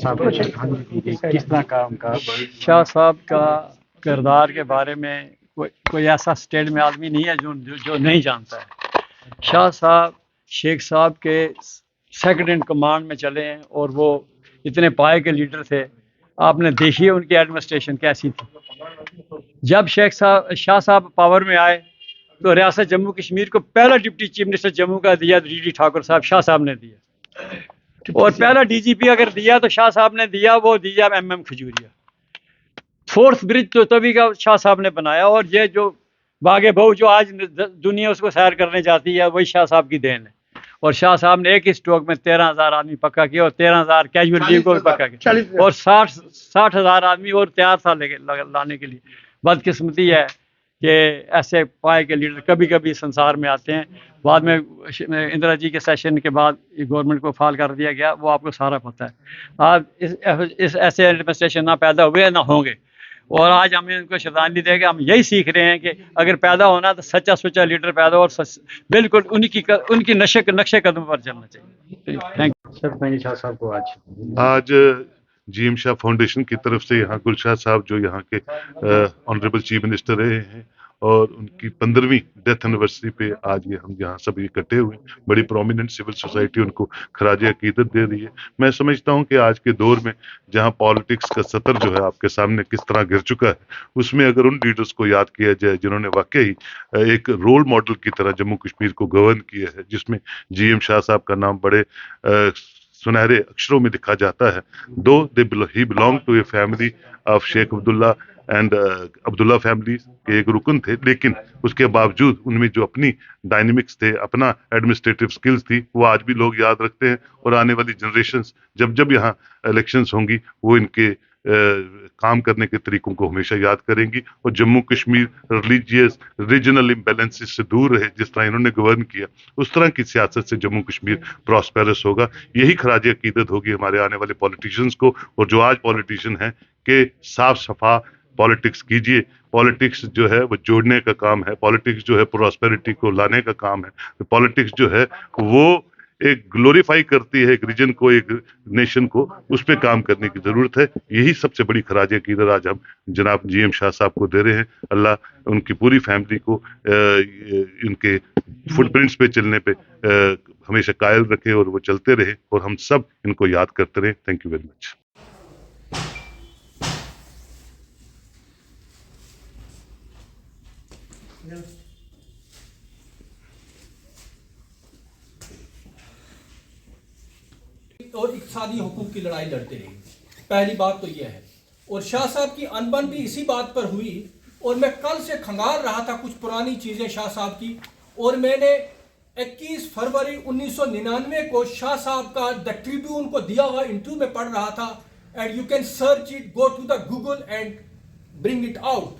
صاحب کو کس طرح کا ان کا شاہ صاحب کا کردار کے بارے میں کوئی ایسا اسٹیٹ میں آدمی نہیں ہے جو نہیں جانتا ہے. شاہ صاحب شیخ صاحب کے سیکنڈ ان کمانڈ میں چلے ہیں اور وہ اتنے پائے کے لیڈر تھے. آپ نے دیکھی ہے ان کی ایڈمنسٹریشن کیسی تھی. جب شاہ صاحب پاور میں آئے تو ریاست جموں کشمیر کو پہلا ڈپٹی چیف منسٹر جموں کا دیا ڈی ڈی ٹھاکر صاحب شاہ صاحب نے دیا, اور پہلا ڈی جی پی اگر دیا تو شاہ صاحب نے دیا, وہ دیا ایم ایم کھجوریا. فورتھ برج تو تبھی کا شاہ صاحب نے بنایا, اور یہ جو باغ بہو جو آج دنیا اس کو سیر کرنے جاتی ہے وہی شاہ صاحب کی دین ہے. اور شاہ صاحب نے ایک ہی اسٹروک میں 13,000 آدمی پکا کیا اور 13,000 کیجویلٹی کو بھی پکا کیا, اور 60,000 آدمی اور تیار تھا لانے کے لیے. بدقسمتی ہے کہ ایسے پائے کے لیڈر کبھی کبھی سنسار میں آتے ہیں. بعد میں اندرا جی کے سیشن کے بعد گورنمنٹ کو فال کر دیا گیا, وہ آپ کو سارا پتہ ہے. آج اس ایسے ایڈمنسٹریشن نہ پیدا ہوئے نہ ہوں گے, اور آج ہمیں ان کو شرطانیہ دے گا. ہم یہی سیکھ رہے ہیں کہ اگر پیدا ہونا تو سچا سچا لیڈر پیدا ہو, اور بالکل ان کی نقشے قدم پر چلنا چاہیے. Thank you sir. شاہ صاحب کو آج جی ایم شاہ فاؤنڈیشن کی طرف سے یہاں گل شاہ صاحب جو یہاں کے آنریبل چیف منسٹر رہے ہیں, اور ان کی 15ویں ڈیتھ اینیورسری پہ آج ہم یہاں سب اکٹھے ہوئے. بڑی پرومیننٹ سول سوسائٹی ان کو خراج عقیدت دے رہی ہے. میں سمجھتا ہوں کہ آج کے دور میں جہاں پالیٹکس کا سطر جو ہے آپ کے سامنے کس طرح گر چکا ہے, اس میں اگر ان لیڈرز کو یاد کیا جائے جنہوں نے واقعی ایک رول ماڈل کی طرح جموں کشمیر کو گورن کیا ہے, جس میں جی ایم شاہ صاحب کا نام بڑے سنہرے اکشروں میں لکھا جاتا ہے. دو ہی belong to a family of Sheikh Abdullah and Abdullah family کے ایک رکن تھے, لیکن اس کے باوجود ان میں جو اپنی ڈائنمکس تھے, اپنا ایڈمنسٹریٹو سکلز تھی, وہ آج بھی لوگ یاد رکھتے ہیں. اور آنے والی جنریشنز جب یہاں الیکشنز ہوں گی وہ ان کے کام کرنے کے طریقوں کو ہمیشہ یاد کریں گی. اور جموں کشمیر ریجنل امبیلنسز سے دور رہے. جس طرح انہوں نے گورن کیا, اس طرح کی سیاست سے جموں کشمیر پراسپیرس ہوگا. یہی خراج عقیدت ہوگی ہمارے آنے والے پولیٹیشینز کو. اور جو آج پولیٹیشین ہیں کہ صاف صفا پالیٹکس کیجئے. پالیٹکس جو ہے وہ جوڑنے کا کام ہے, پالیٹکس جو ہے پراسپیرٹی کو لانے کا کام ہے. پالیٹکس جو ہے وہ ایک گلوریفائی کرتی ہے ایک ریجن کو, ایک نیشن کو, اس پہ کام کرنے کی ضرورت ہے. یہی سب سے بڑی خراج عقیدت آج ہم جناب جی ایم شاہ صاحب کو دے رہے ہیں. اللہ ان کی پوری فیملی کو ان کے فٹ پرنٹس پہ چلنے پہ ہمیشہ قائل رکھے, اور وہ چلتے رہے, اور ہم سب ان کو یاد کرتے رہے. Thank you very much. اور اقتصادی حقوق کی لڑائی لڑتے رہے. پہلی بات تو یہ ہے. اور شاہ صاحب کی انبن بھی اسی بات پر ہوئی, اور میں کل سے کھنگال رہا تھا کچھ پرانی چیزیں شاہ صاحب کی, اور میں نے 21 فروری 1999 کو شاہ صاحب کا دا ٹریبیون کو دیا ہوا انٹرویو میں پڑھ رہا تھا. And you can search it, go to the Google and bring it out.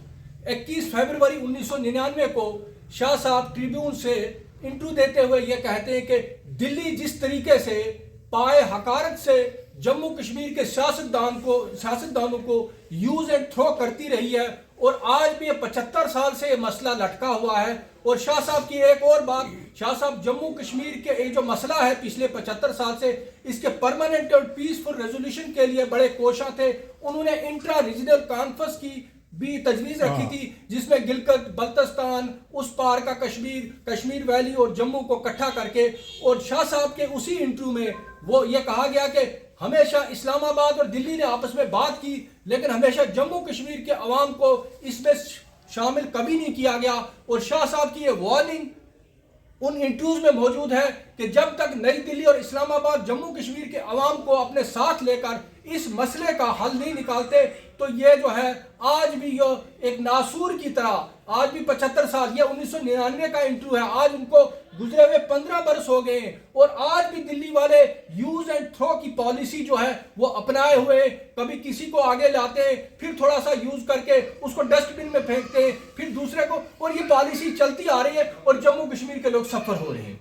21 فروری 1999 کو شاہ صاحب ٹریبیون سے انٹرویو دیتے ہوئے یہ کہتے ہیں کہ دلی جس طریقے سے پائے حقارت سے جموں کشمیر کے سیاستدانوں کو یوز اینڈ تھرو کرتی رہی ہے, اور آج بھی 75 سال سے یہ مسئلہ لٹکا ہوا ہے. اور شاہ صاحب کی ایک اور بات, شاہ صاحب جموں کشمیر کے جو مسئلہ ہے پچھلے 75 سال سے, اس کے پرماننٹ اور پیسفل ریزولوشن کے لیے بڑے کوشاں تھے. انہوں نے انٹرا ریجنل کانفرنس کی بھی تجویز رکھی تھی, جس میں گلگت بلتستان, اس پار کا کشمیر ویلی اور جموں کو اکٹھا کر کے. اور شاہ صاحب کے اسی انٹرویو میں وہ یہ کہا گیا کہ ہمیشہ اسلام آباد اور دلی نے آپس میں بات کی, لیکن ہمیشہ جموں کشمیر کے عوام کو اس میں شامل کبھی نہیں کیا گیا. اور شاہ صاحب کی یہ وارننگ ان انٹرویوز میں موجود ہے کہ جب تک نئی دلی اور اسلام آباد جموں کشمیر کے عوام کو اپنے ساتھ لے کر اس مسئلے کا حل نہیں نکالتے, تو یہ جو ہے آج بھی یہ ایک ناسور کی طرح, آج بھی 75 سال, یہ 1999 کا انٹرویو ہے, آج ان کو گزرے ہوئے 15 برس ہو گئے ہیں, اور آج بھی دلی والے یوز اینڈ تھرو کی پالیسی جو ہے وہ اپنائے ہوئے, کبھی کسی کو آگے لاتے ہیں, پھر تھوڑا سا یوز کر کے اس کو ڈسٹ بن میں پھینکتے ہیں, پھر دوسرے کو, اور یہ پالیسی چلتی آ رہی ہے, اور جموں کشمیر کے لوگ سفر ہو رہے ہیں.